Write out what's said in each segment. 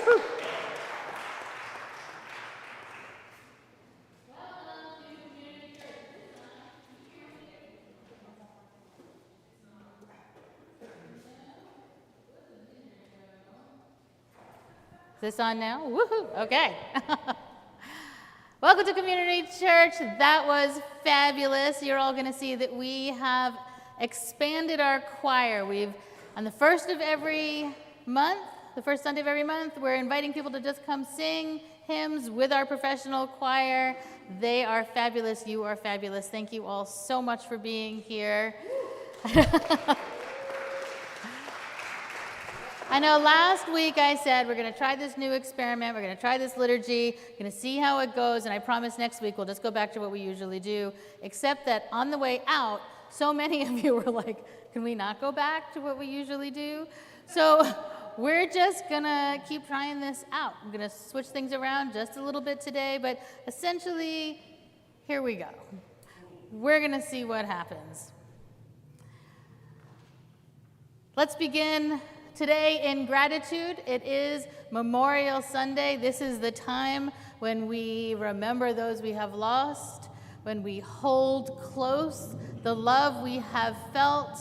Is this on now? Woohoo! Okay. Welcome to Community Church. That was fabulous. You're all going to see that we have expanded our choir. On the first of every month, the first Sunday of every month, we're inviting people to just come sing hymns with our professional choir. They are fabulous. You are fabulous. Thank you all so much for being here. I know last week I said we're going to try this new experiment, we're going to try this liturgy, we're going to see how it goes, and I promise next week we'll just go back to what we usually do, except that on the way out, so many of you were like, can we not go back to what we usually do? So we're just going to keep trying this out. I'm going to switch things around just a little bit today, but essentially, here we go. We're going to see what happens. Let's begin today in gratitude. It is Memorial Sunday. This is the time when we remember those we have lost, when we hold close the love we have felt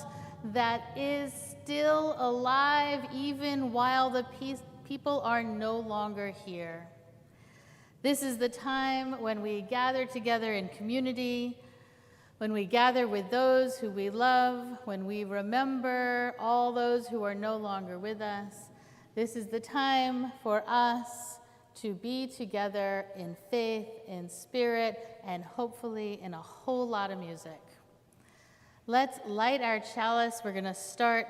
that is still alive even while the people are no longer here. This is the time when we gather together in community, when we gather with those who we love, when we remember all those who are no longer with us. This is the time for us to be together in faith, in spirit, and hopefully in a whole lot of music. Let's light our chalice. We're going to start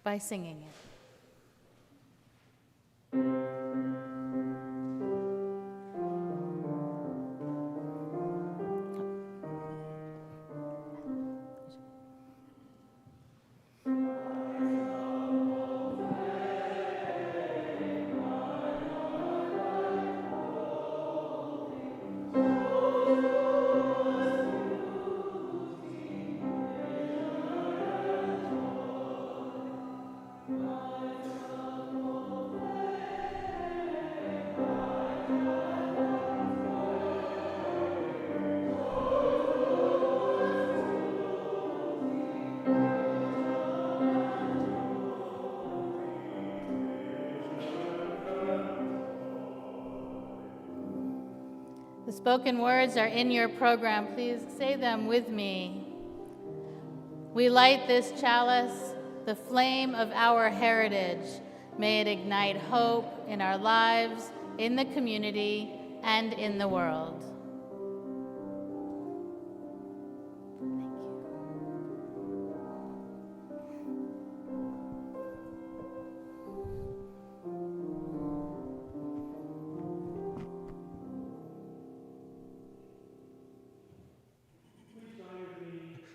by singing it. The spoken words are in your program. Please say them with me. We light this chalice, the flame of our heritage. May it ignite hope in our lives, in the community, and in the world.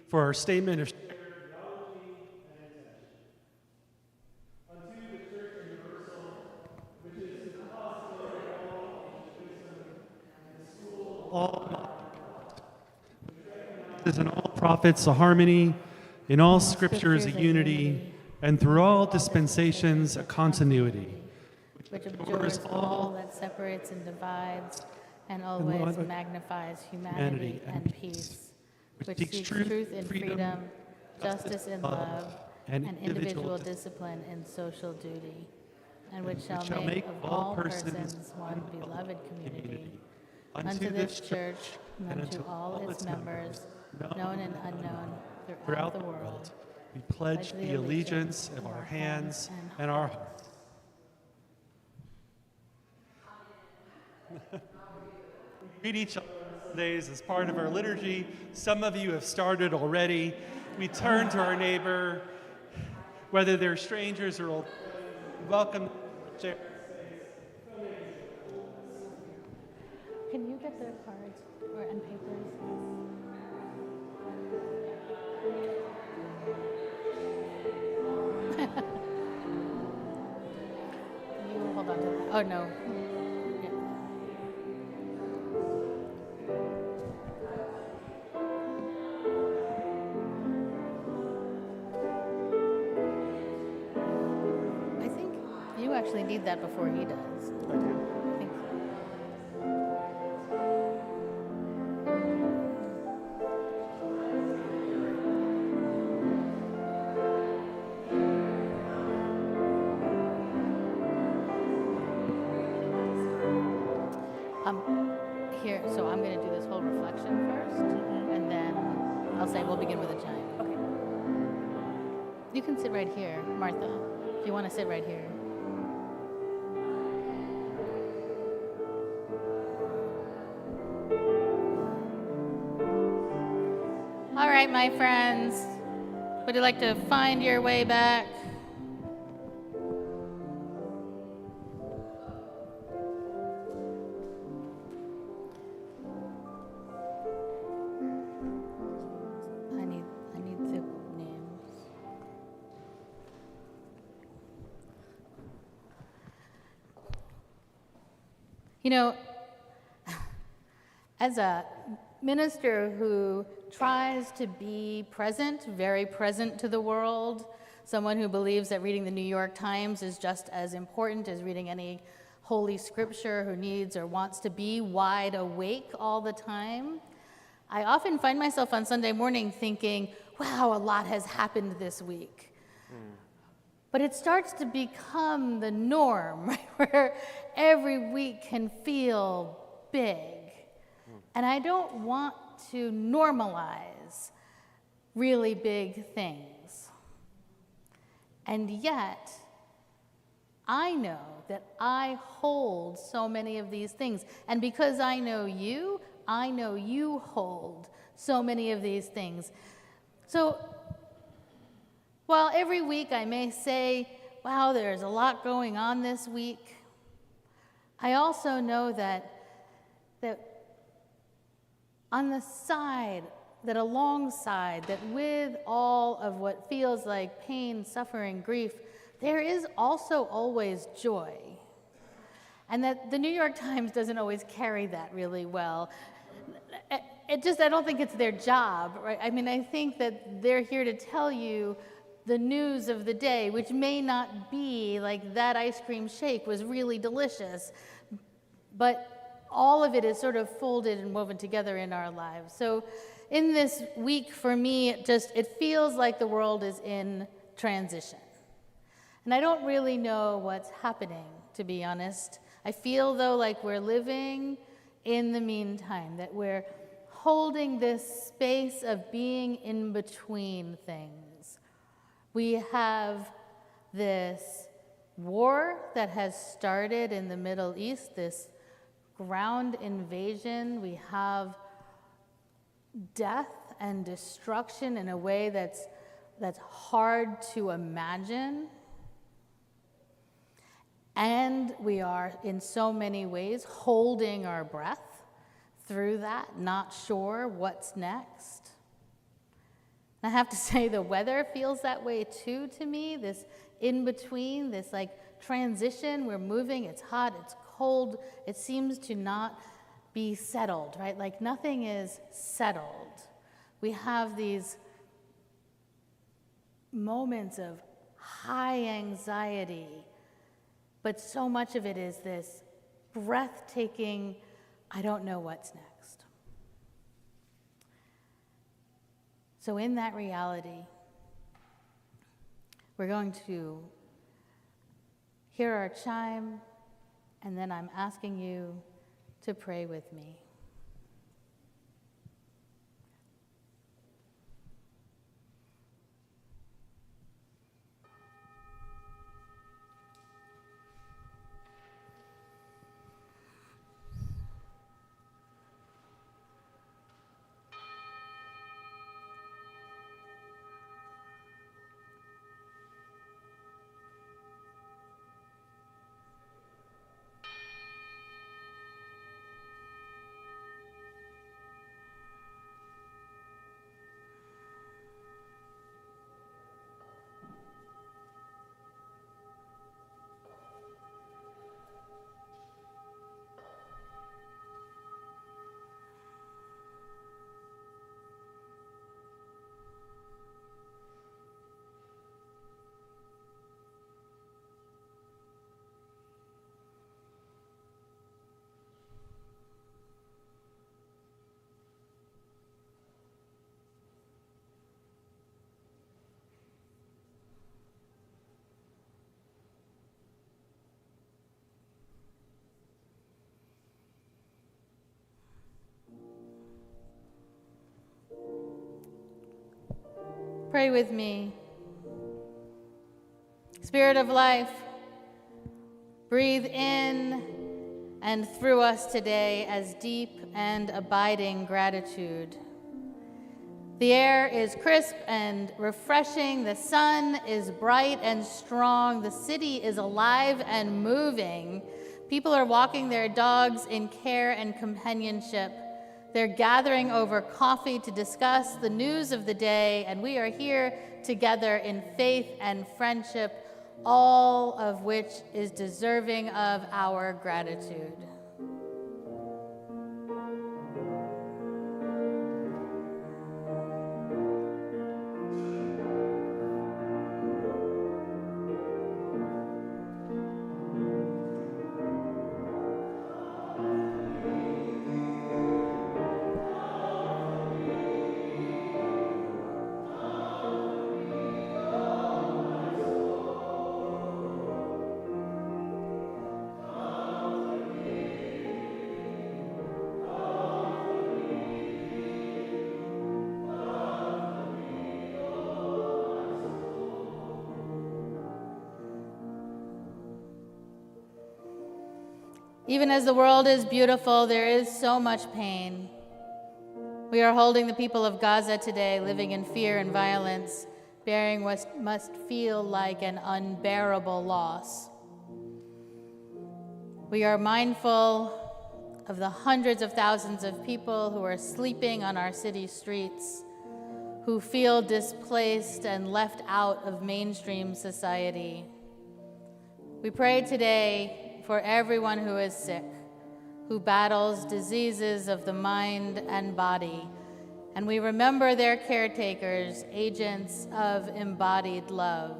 For our statement of shared theology and intention. Unto the Church Universal, which is the depository of all ancient wisdom and the school of all knowledge, which recognizes in all prophets a harmony, in all scriptures a unity, and through all dispensations a continuity, which abjures all that separates and divides, and always magnifies humanity and peace. Which seeks truth in freedom, justice in love, and individual discipline in social duty, and which shall make of all persons one beloved community. Unto this church, and unto all its members, known and unknown, throughout the world, we pledge the allegiance of our hands and our hearts. We greet each other Sundays as part of our liturgy. Some of you have started already. We turn to our neighbor, whether they're strangers or old. Welcome. Can you get the cards and papers? You hold on to that. Oh no. need that before he does. I do. I think so. Here, so I'm going to do this whole reflection first, and then I'll say we'll begin with a chime. Okay. You can sit right here, Martha, if you want to sit right here. All right, my friends, would you like to find your way back? I need the names. You know, as a minister who tries to be present, very present to the world, someone who believes that reading the New York Times is just as important as reading any holy scripture, who needs or wants to be wide awake all the time, I often find myself on Sunday morning thinking, wow, a lot has happened this week. But it starts to become the norm, right? Where every week can feel big. And I don't want to normalize really big things. And yet, I know that I hold so many of these things. And because I know you hold so many of these things. So, while every week I may say, wow, there's a lot going on this week, I also know that on the side, that alongside, that with all of what feels like pain, suffering, grief, there is also always joy. And that the New York Times doesn't always carry that really well. I don't think it's their job, right? I mean, I think that they're here to tell you the news of the day, which may not be like that ice cream shake was really delicious, but all of it is sort of folded and woven together in our lives. So in this week, for me, it feels like the world is in transition. And I don't really know what's happening, to be honest. I feel, though, like we're living in the meantime, that we're holding this space of being in between things. We have this war that has started in the Middle East, this ground invasion. We have death and destruction in a way that's hard to imagine. And we are, in so many ways, holding our breath through that, not sure what's next. I have to say the weather feels that way too to me, this in-between, this like transition. We're moving, it's hot, it's cold, it seems to not be settled, right? Like nothing is settled. We have these moments of high anxiety, but so much of it is this breathtaking, I don't know what's next. So in that reality, we're going to hear our chime, and then I'm asking you to pray with me. Pray with me. Spirit of life, breathe in and through us today as deep and abiding gratitude. The air is crisp and refreshing. The sun is bright and strong. The city is alive and moving. People are walking their dogs in care and companionship. They're gathering over coffee to discuss the news of the day, and we are here together in faith and friendship, all of which is deserving of our gratitude. Even as the world is beautiful, there is so much pain. We are holding the people of Gaza today, living in fear and violence, bearing what must feel like an unbearable loss. We are mindful of the hundreds of thousands of people who are sleeping on our city streets, who feel displaced and left out of mainstream society. We pray today for everyone who is sick, who battles diseases of the mind and body, and we remember their caretakers, agents of embodied love.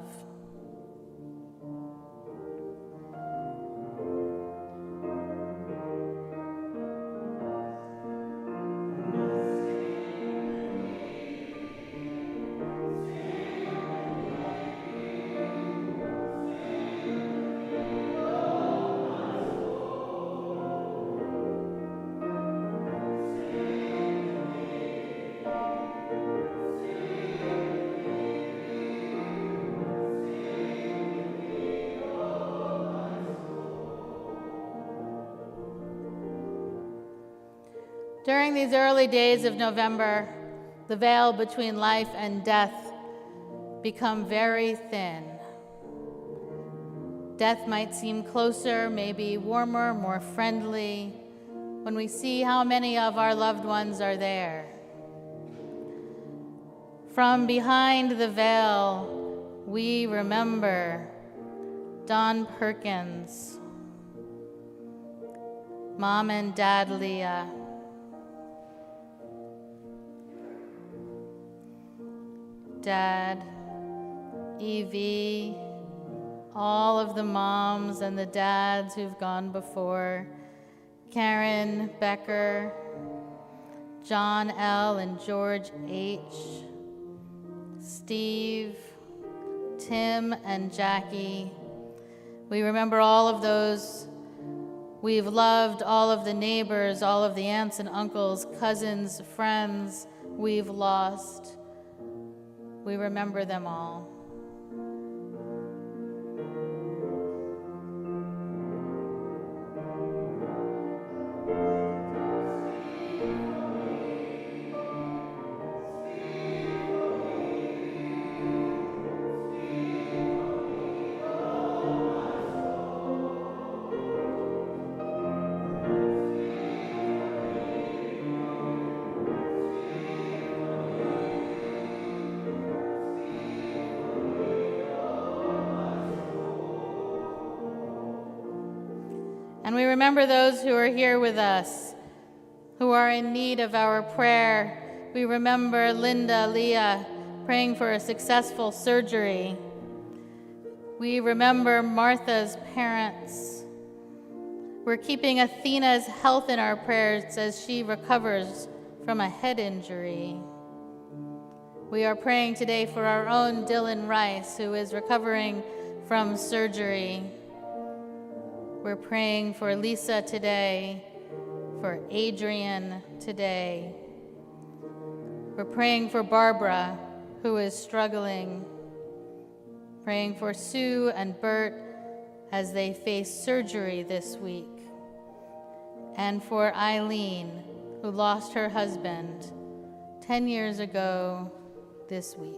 During these early days of November, the veil between life and death become very thin. Death might seem closer, maybe warmer, more friendly, when we see how many of our loved ones are there. From behind the veil, we remember Don Perkins, Mom and Dad Leah, Dad, Evie, all of the moms and the dads who've gone before, Karen Becker, John L. and George H., Steve, Tim and Jackie. We remember all of those we've loved, all of the neighbors, all of the aunts and uncles, cousins, friends we've lost. We remember them all. And we remember those who are here with us, who are in need of our prayer. We remember Linda, Leah, praying for a successful surgery. We remember Martha's parents. We're keeping Athena's health in our prayers as she recovers from a head injury. We are praying today for our own Dylan Rice, who is recovering from surgery. We're praying for Lisa today, for Adrian today. We're praying for Barbara, who is struggling. Praying for Sue and Bert as they face surgery this week. And for Eileen, who lost her husband 10 years ago this week.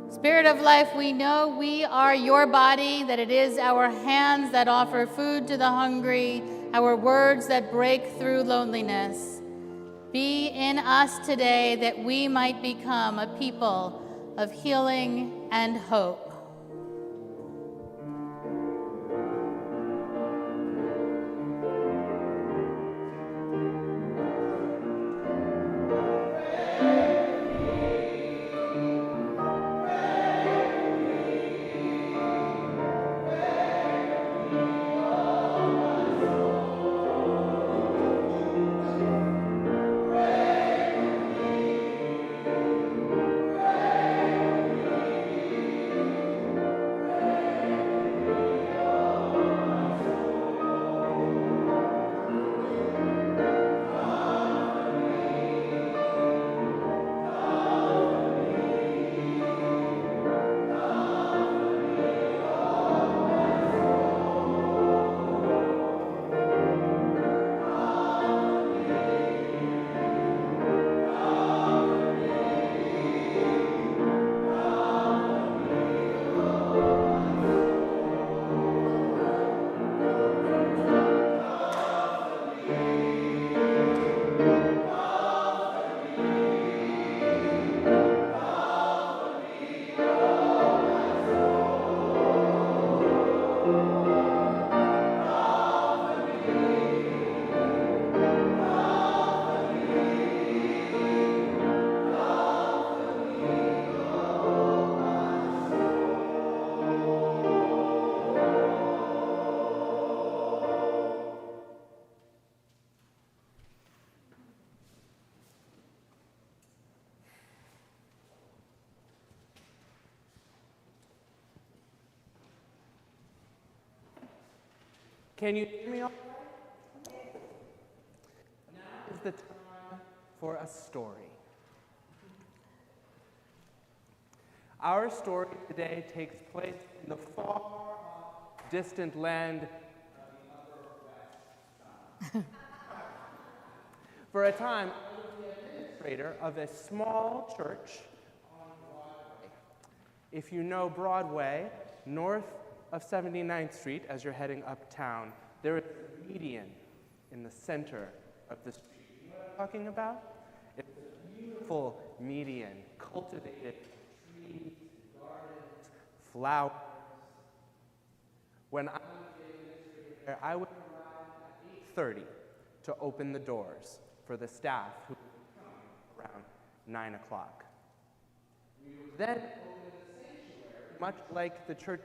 Spirit of life, we know we are your body, that it is our hands that offer food to the hungry, our words that break through loneliness. Be in us today that we might become a people of healing and hope. Can you hear me all right? Now is the time for a story. Our story today takes place in the far distant land of the Upper West. For a time, I was the administrator of a small church on Broadway. If you know Broadway, north of 79th Street as you're heading uptown, there is a median in the center of the street. You know what I'm talking about? It's a beautiful median, cultivated trees, gardens, flowers. When I was the administrator there, I would arrive at 8:30 to open the doors for the staff who would be coming around 9 o'clock. We would then open the sanctuary, much like the Church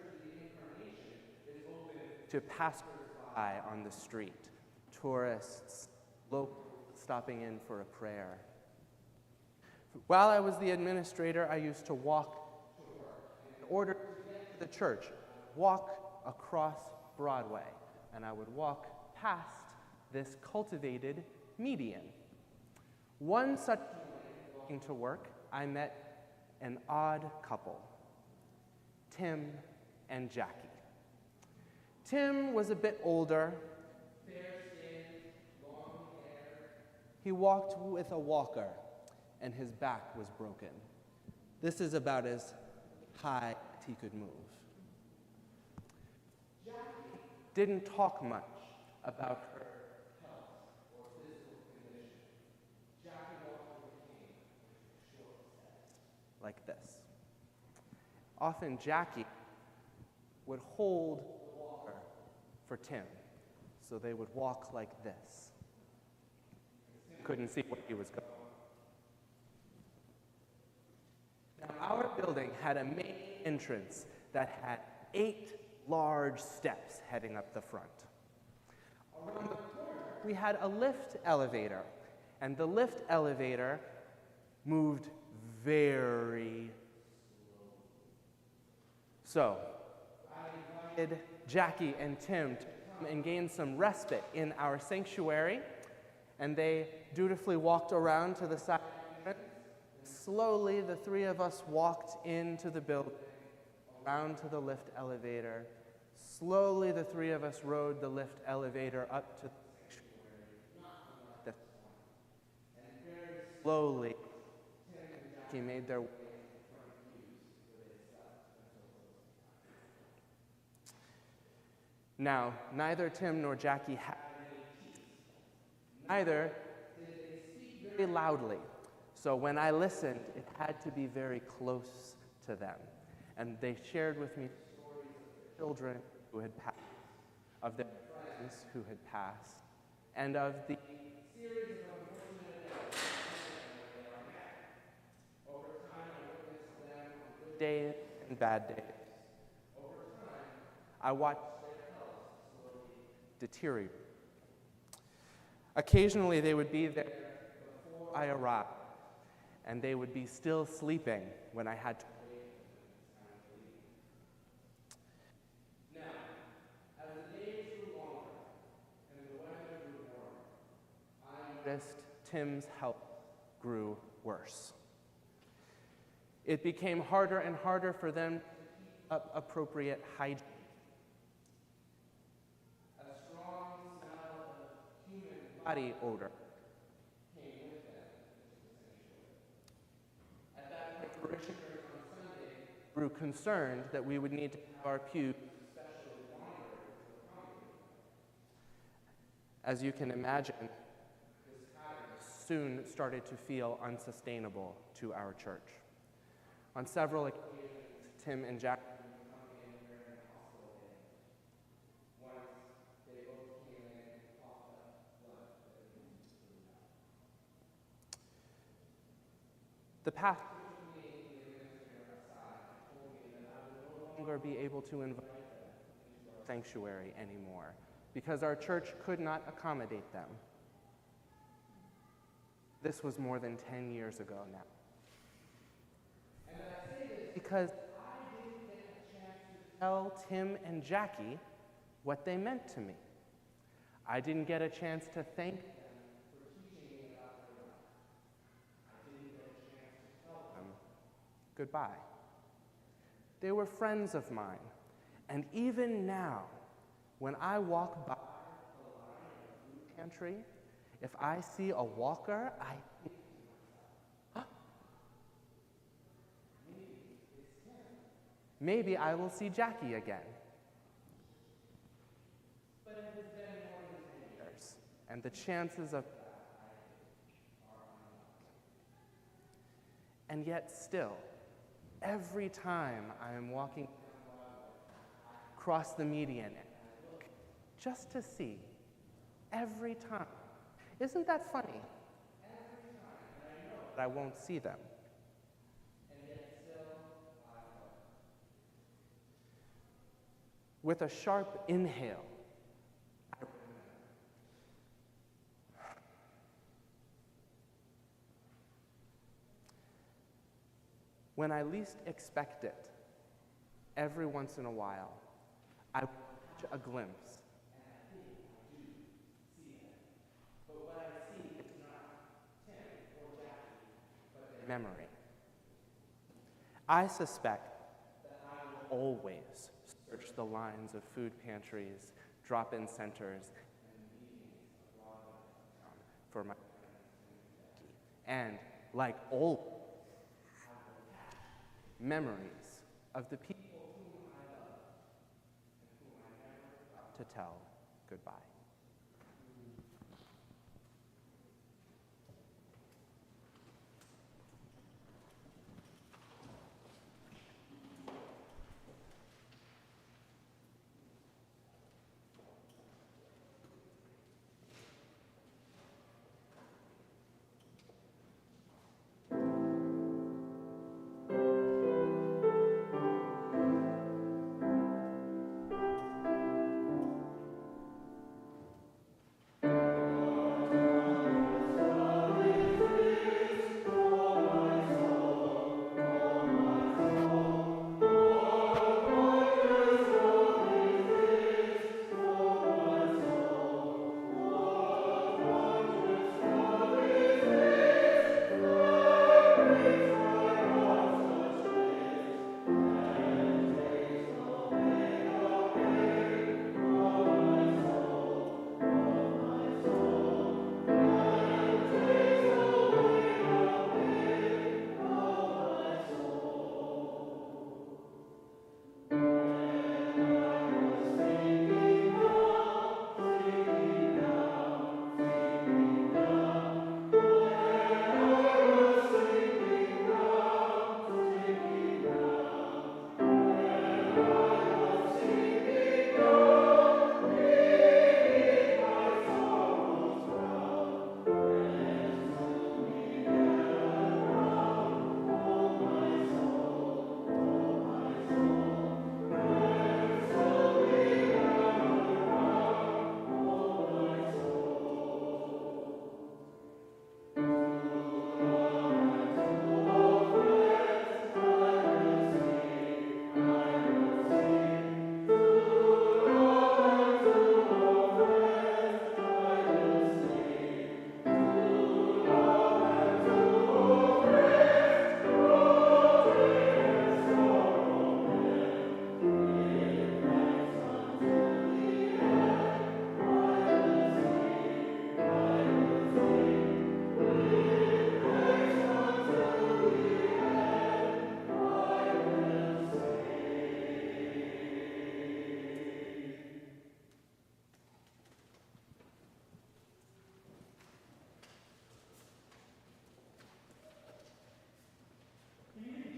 to passers-by on the street, tourists, locals stopping in for a prayer. While I was the administrator, I used to walk to work. In order to get to the church, walk across Broadway, and I would walk past this cultivated median. One such morning, walking to work, I met an odd couple, Tim and Jackie. Tim was a bit older, fair-skinned, long hair. He walked with a walker, and his back was broken. This is about as high as he could move. Jackie didn't talk much about her health or physical condition. Jackie walked with a cane, short steps, like this. Often Jackie would hold for Tim, so they would walk like this. Couldn't see where he was going. Now, our building had a main entrance that had 8 large steps heading up the front. Around the corner, we had a lift elevator, and the lift elevator moved very slowly. So, I invited Jackie and Tim to come and gain some respite in our sanctuary, and they dutifully walked around to the side. Slowly, the 3 of us walked into the building, around to the lift elevator. Slowly, the 3 of us rode the lift elevator up to the sanctuary. And very slowly, Tim and Jackie made their way to the front pews where they slept. Now, neither Tim nor Jackie had any peace. Neither did they speak very loudly. So when I listened, it had to be very close to them. And they shared with me stories of their children who had passed, of their friends who had passed, and of the series of unfortunate events that they are met. Over time, I witnessed them on good days and bad days. Over time, I watched their health slowly deteriorate. Occasionally, they would be there before I arrived, and they would be still sleeping when I had to wake them. Now, as the days grew longer and the weather grew warmer, I noticed Tim's health grew worse. It became harder and harder for them to keep up appropriate hygiene. A strong smell of human body odor came with them. Parishioners on Sunday grew concerned that we would need to have our pews especially longer to accommodate them. As you can imagine, this pattern soon started to feel unsustainable to our church. On several occasions, Tim and Jack would come in wearing hospital bands. Once, they both came in and coughed up blood that they needed to clean out. The pastor be able to invite them into our sanctuary anymore because our church could not accommodate them. This was more than 10 years ago now. And I say this because I didn't get a chance to tell Tim and Jackie what they meant to me. I didn't get a chance to thank them for teaching me about their life. I didn't get a chance to tell them goodbye. They were friends of mine, and even now, when I walk by the line of the food pantry, if I see a walker, I think to myself, maybe it's him. Maybe I will see Jackie again. But it has been more than 10 years, and the chances of that, I think, are unlikely. And yet still, every time I am walking across the median and I look just to see, every time. Isn't that funny? Every time that I know that I won't see them. And yet still I go. With a sharp inhale, I remember. When I least expect it, every once in a while, I catch a glimpse, and I think I do see him. But what I see is not Tim or Jackie, but their memory. I suspect that I will always search the lines of food pantries, drop-in centers, and meetings abroad for my friends and, like all memories of the people whom I love and whom I never got to tell goodbye.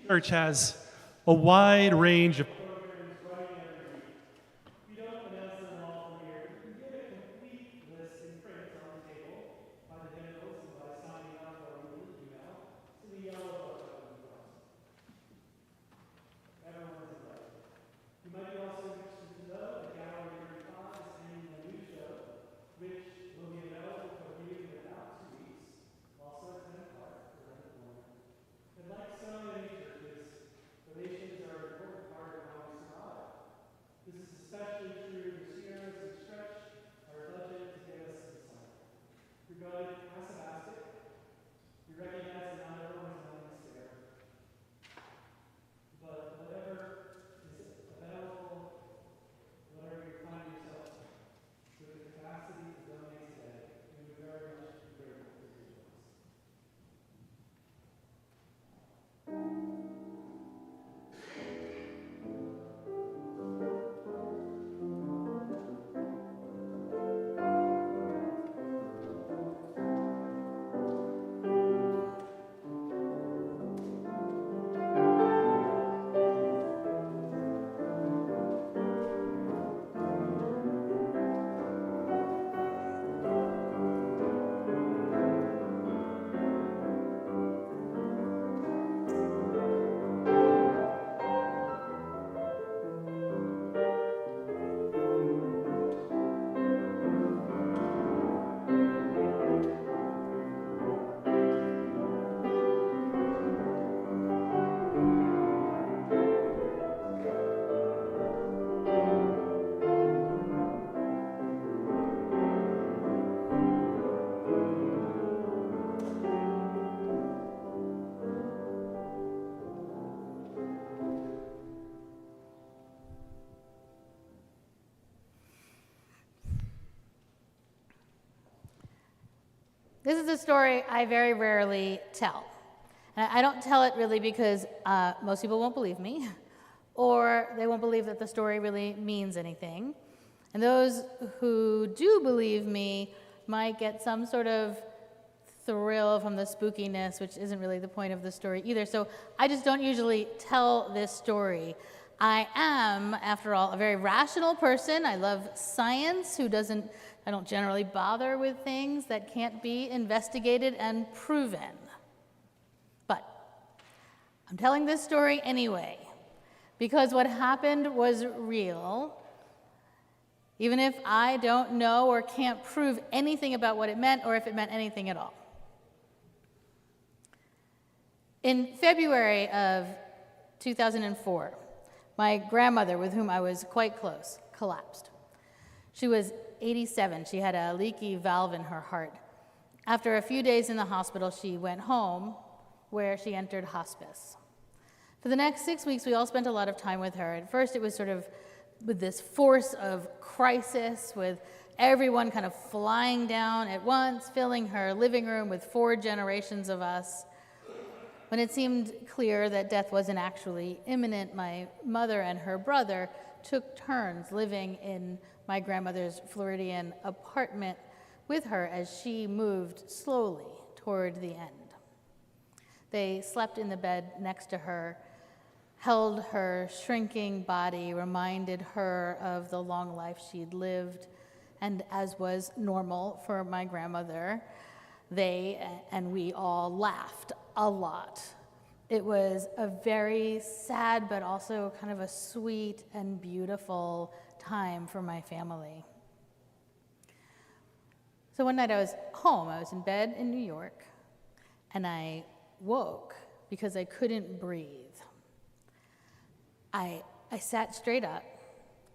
Church has a wide range of programs running every week. We don't announce them all from here. You can get a complete list in print on the table by the hymnals and by signing up or with an email to the yellow book up in front. Everyone's invited. You might be also interested to know that Gallery 35 is hanging a new show, which will be available for viewing in about 2 weeks, also at 10 o'clock around the corner. And like so many churches, donations are an important part of how we survive. This is especially true this year as we stretch our budget to get us to the summer. You're going to pass a basket. You recognize that not everyone's money is there. But whatever is available, whatever you find yourself with the capacity to donate today, we would very much be grateful for your donations. This is a story I very rarely tell. And I don't tell it really because most people won't believe me, or they won't believe that the story really means anything. And those who do believe me might get some sort of thrill from the spookiness, which isn't really the point of the story either. So I just don't usually tell this story. I am, after all, a very rational person. I love science, I don't generally bother with things that can't be investigated and proven. But I'm telling this story anyway, because what happened was real, even if I don't know or can't prove anything about what it meant or if it meant anything at all. In February of 2004, my grandmother, with whom I was quite close, collapsed. She was 87. She had a leaky valve in her heart. After a few days in the hospital, she went home, where she entered hospice. For the next 6 weeks, we all spent a lot of time with her. At first, it was sort of with this force of crisis, with everyone kind of flying down at once, filling her living room with 4 generations of us. When it seemed clear that death wasn't actually imminent, my mother and her brother took turns living in my grandmother's Floridian apartment with her as she moved slowly toward the end. They slept in the bed next to her, held her shrinking body, reminded her of the long life she'd lived, and as was normal for my grandmother, they and we all laughed a lot. It was a very sad but also kind of a sweet and beautiful time for my family. So one night I was home. I was in bed in New York, and I woke because I couldn't breathe. I sat straight up.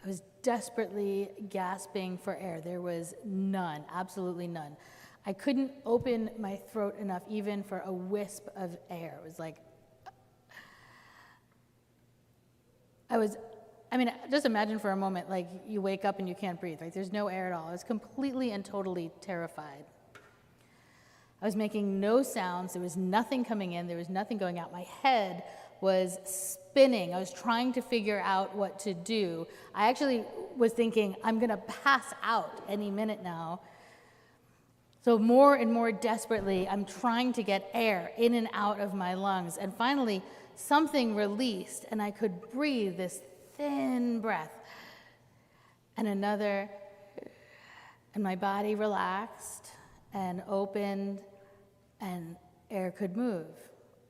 I was desperately gasping for air. There was none, absolutely none. I couldn't open my throat enough even for a wisp of air. It was like, just imagine for a moment, like you wake up and you can't breathe, right? There's no air at all. I was completely and totally terrified. I was making no sounds. There was nothing coming in. There was nothing going out. My head was spinning. I was trying to figure out what to do. I actually was thinking, I'm going to pass out any minute now. So more and more desperately, I'm trying to get air in and out of my lungs. And finally, something released, and I could breathe this thin breath. And another, and my body relaxed and opened, and air could move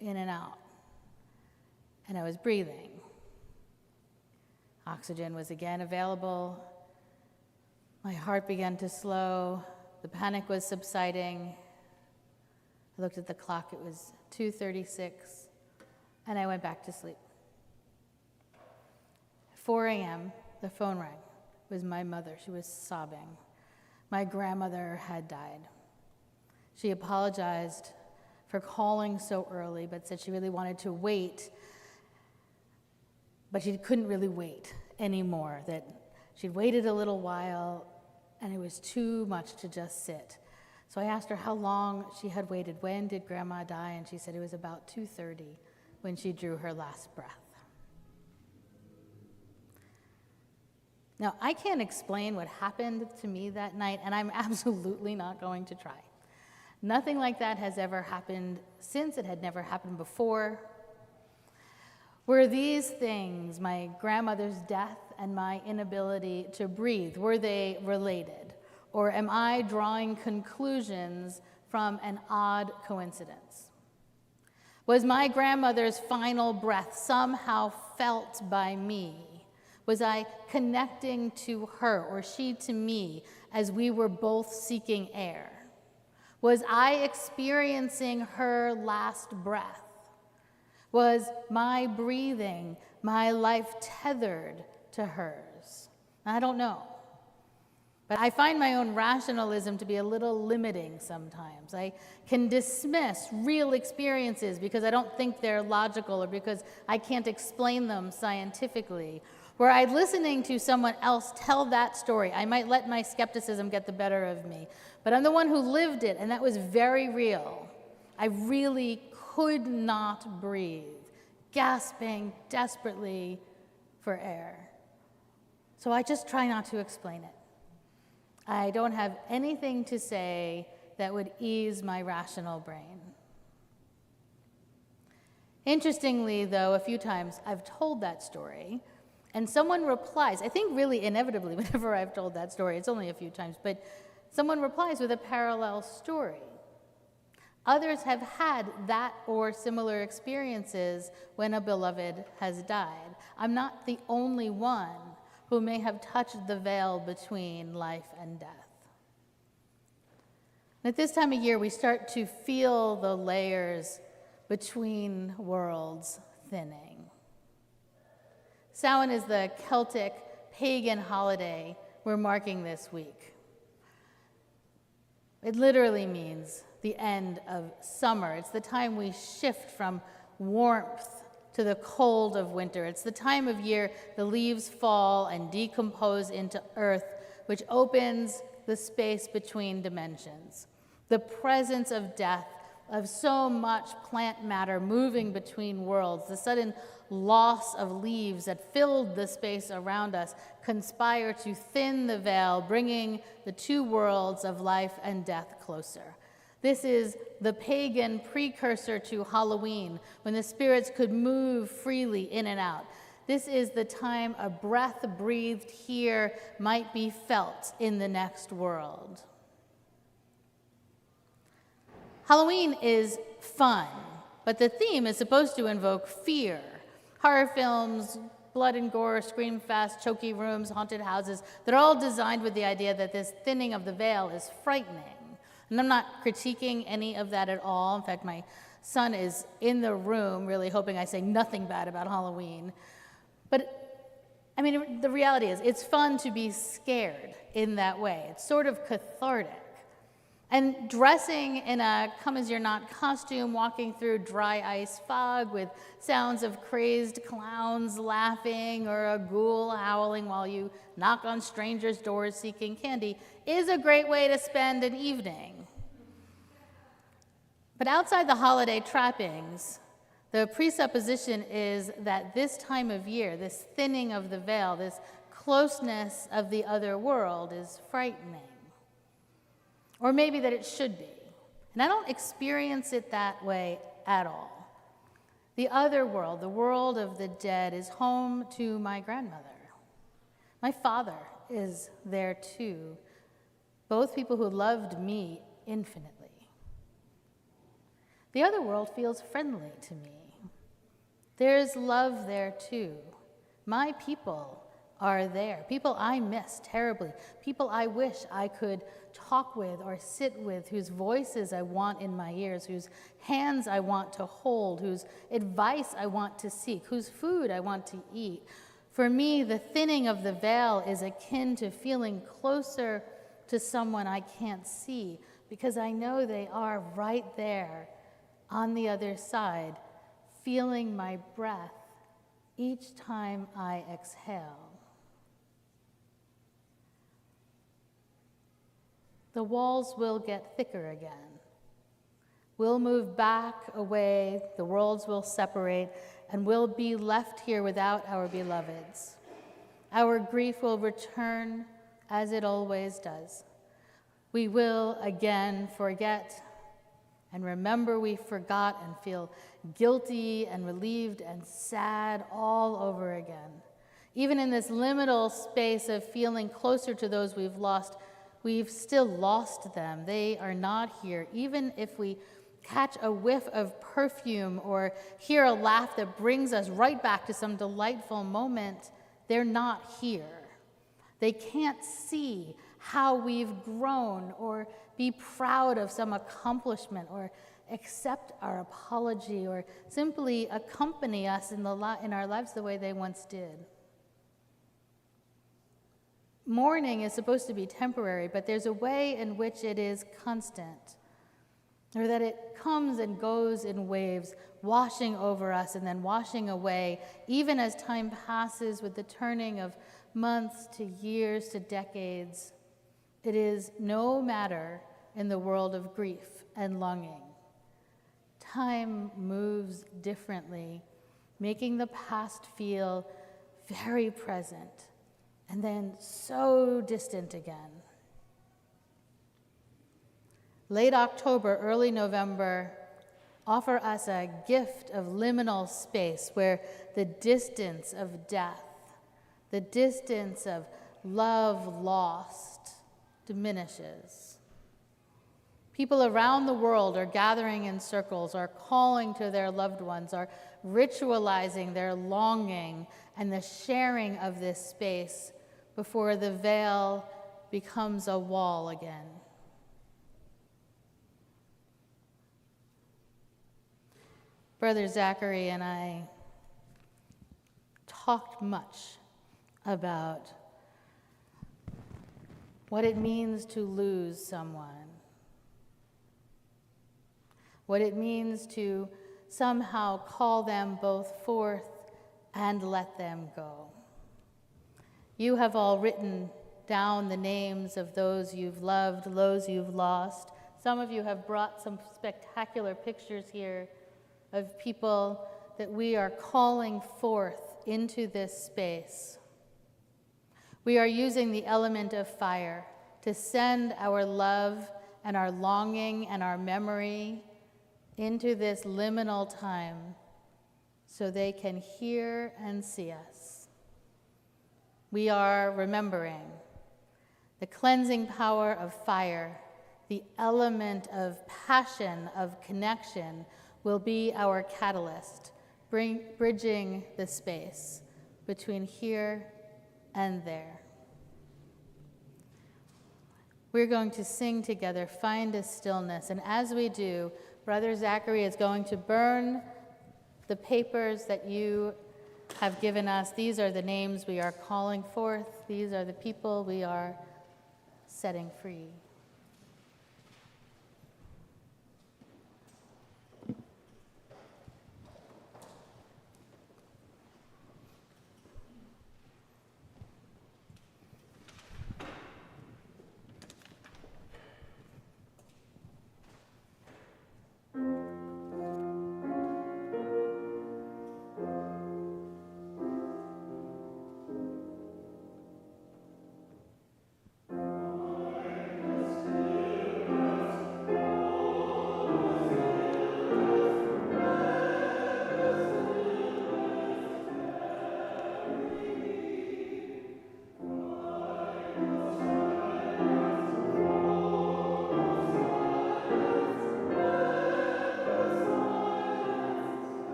in and out. And I was breathing. Oxygen was again available. My heart began to slow. The panic was subsiding. I looked at the clock. It was 2:36, and I went back to sleep. 4 a.m., the phone rang. It was my mother. She was sobbing. My grandmother had died. She apologized for calling so early, but said she really wanted to wait, but she couldn't really wait anymore, that she'd waited a little while, and it was too much to just sit. So I asked her how long she had waited. When did Grandma die? And she said it was about 2:30 when she drew her last breath. Now, I can't explain what happened to me that night, and I'm absolutely not going to try. Nothing like that has ever happened since. It had never happened before. Were these things, my grandmother's death and my inability to breathe, were they related? Or am I drawing conclusions from an odd coincidence? Was my grandmother's final breath somehow felt by me? Was I connecting to her or she to me as we were both seeking air? Was I experiencing her last breath? Was my breathing, my life tethered to hers? I don't know. But I find my own rationalism to be a little limiting sometimes. I can dismiss real experiences because I don't think they're logical or because I can't explain them scientifically. Were I listening to someone else tell that story, I might let my skepticism get the better of me. But I'm the one who lived it, and that was very real. I really could not breathe, gasping desperately for air. So I just try not to explain it. I don't have anything to say that would ease my rational brain. Interestingly, though, a few times I've told that story, and someone replies, I think really inevitably whenever I've told that story, it's only a few times, but someone replies with a parallel story. Others have had that or similar experiences when a beloved has died. I'm not the only one who may have touched the veil between life and death. And at this time of year, we start to feel the layers between worlds thinning. Samhain is the Celtic pagan holiday we're marking this week. It literally means the end of summer. It's the time we shift from warmth to the cold of winter. It's the time of year the leaves fall and decompose into earth, which opens the space between dimensions. The presence of death, of so much plant matter moving between worlds, the sudden loss of leaves that filled the space around us conspire to thin the veil, bringing the two worlds of life and death closer. This is the pagan precursor to Halloween, when the spirits could move freely in and out. This is the time a breath breathed here might be felt in the next world. Halloween is fun, but the theme is supposed to invoke fear. Horror films, blood and gore, scream fest, choky rooms, haunted houses, they're all designed with the idea that this thinning of the veil is frightening. And I'm not critiquing any of that at all. In fact, my son is in the room really hoping I say nothing bad about Halloween. But, I mean, the reality is it's fun to be scared in that way. It's sort of cathartic. And dressing in a come-as-you're-not costume, walking through dry ice fog with sounds of crazed clowns laughing or a ghoul howling while you knock on strangers' doors seeking candy is a great way to spend an evening. But outside the holiday trappings, the presupposition is that this time of year, this thinning of the veil, this closeness of the other world is frightening. Or maybe that it should be. And I don't experience it that way at all. The other world, the world of the dead, is home to my grandmother. My father is there too, both people who loved me infinitely. The other world feels friendly to me. There's love there too. My people are there, people I miss terribly, people I wish I could talk with or sit with, whose voices I want in my ears, whose hands I want to hold, whose advice I want to seek, whose food I want to eat. For me, the thinning of the veil is akin to feeling closer to someone I can't see, because I know they are right there on the other side, feeling my breath each time I exhale. The walls will get thicker again. We'll move back away, the worlds will separate, and we'll be left here without our beloveds. Our grief will return as it always does. We will again forget and remember we forgot and feel guilty and relieved and sad all over again. Even in this liminal space of feeling closer to those we've lost, we've still lost them. They are not here. Even if we catch a whiff of perfume or hear a laugh that brings us right back to some delightful moment, they're not here. They can't see how we've grown or be proud of some accomplishment or accept our apology or simply accompany us in our lives the way they once did. Mourning is supposed to be temporary, but there's a way in which it is constant, or that it comes and goes in waves, washing over us and then washing away, even as time passes with the turning of months to years to decades. It is no matter in the world of grief and longing. Time moves differently, making the past feel very present and then so distant again. Late October, early November offer us a gift of liminal space where the distance of death, the distance of love lost, diminishes. People around the world are gathering in circles, are calling to their loved ones, are ritualizing their longing and the sharing of this space before the veil becomes a wall again. Brother Zachary and I talked much about what it means to lose someone, what it means to somehow call them both forth and let them go. You have all written down the names of those you've loved, those you've lost. Some of you have brought some spectacular pictures here of people that we are calling forth into this space. We are using the element of fire to send our love and our longing and our memory into this liminal time so they can hear and see us. We are remembering the cleansing power of fire, the element of passion, of connection, will be our catalyst, bridging the space between here and there. We're going to sing together, Find a Stillness, and as we do, Brother Zachary is going to burn the papers that you have given us. These are the names we are calling forth. These are the people we are setting free.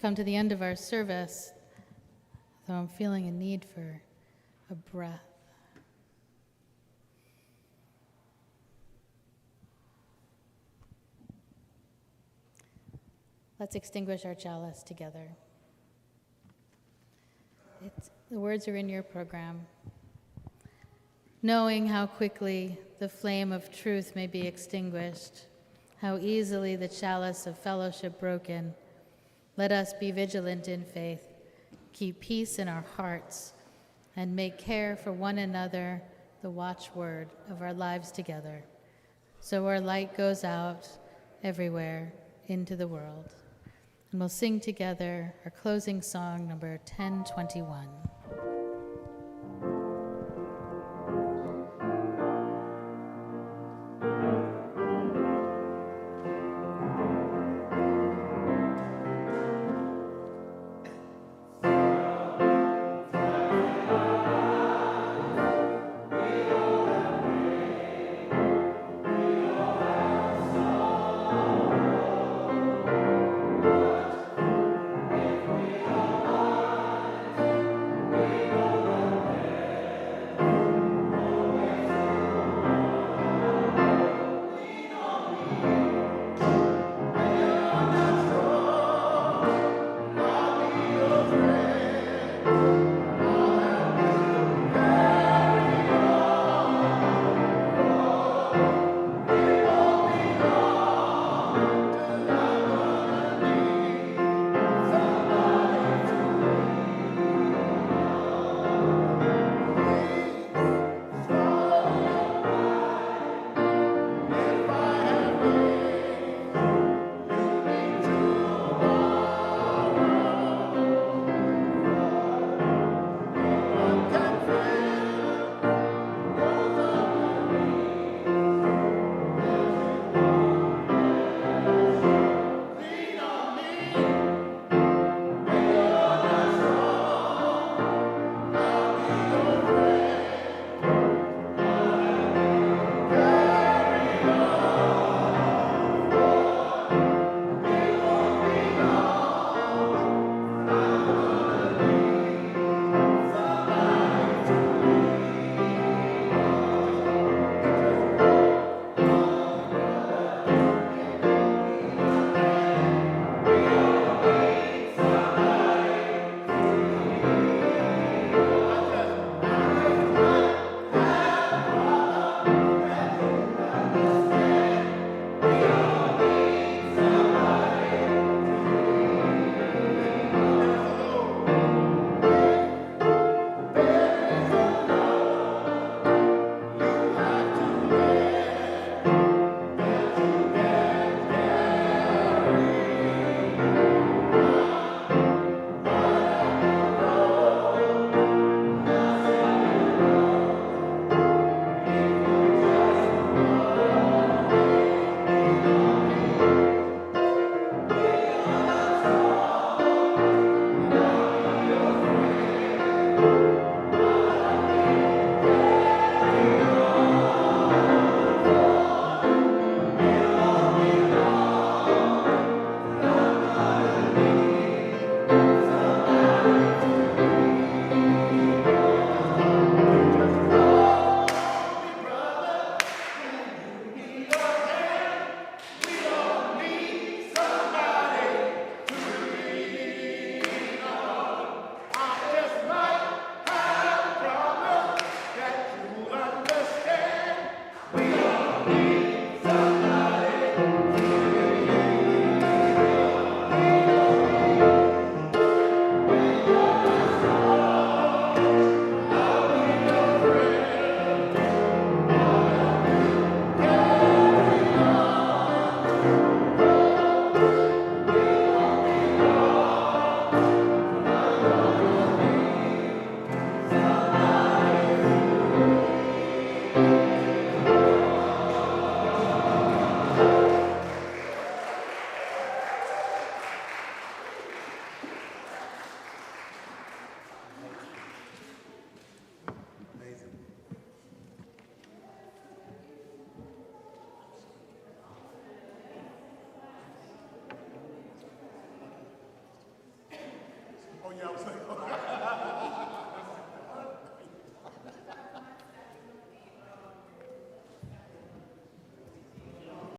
come to the end of our service, though I'm feeling a need for a breath. Let's extinguish our chalice together. The words are in your program. Knowing how quickly the flame of truth may be extinguished, how easily the chalice of fellowship broken, let us be vigilant in faith, keep peace in our hearts, and make care for one another the watchword of our lives together, so our light goes out everywhere into the world. And we'll sing together our closing song, number 1021.